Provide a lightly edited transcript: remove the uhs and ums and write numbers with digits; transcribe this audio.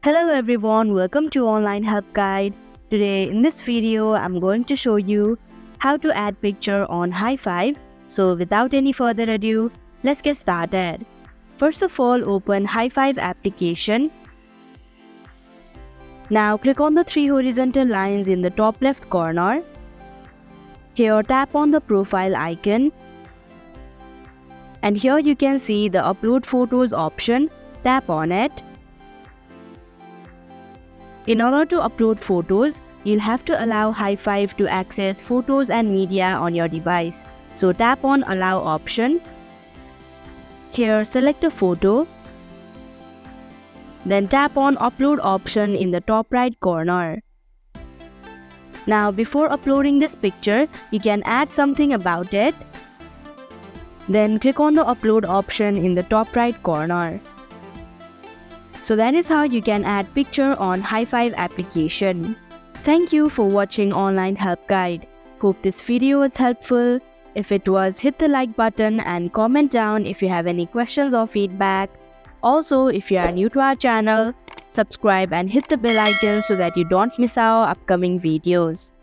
Hello everyone, welcome to Online Help Guide. Today in this video, I'm going to show you how to add picture on hi5. So without any further ado, let's get started. First of all, open hi5 application. Now click on the three horizontal lines in the top left corner. Here tap on the profile icon. And here you can see the upload photos option. Tap on it. In order to upload photos, you'll have to allow hi5 to access photos and media on your device. So tap on Allow option. Here select a photo. Then tap on Upload option in the top right corner. Now before uploading this picture, you can add something about it. Then click on the Upload option in the top right corner. So that is how you can add picture on hi5 application. Thank you for watching Online Help Guide. Hope this video was helpful. If it was, hit the like button and comment down if you have any questions or feedback. Also, if you are new to our channel, subscribe and hit the bell icon so that you don't miss our upcoming videos.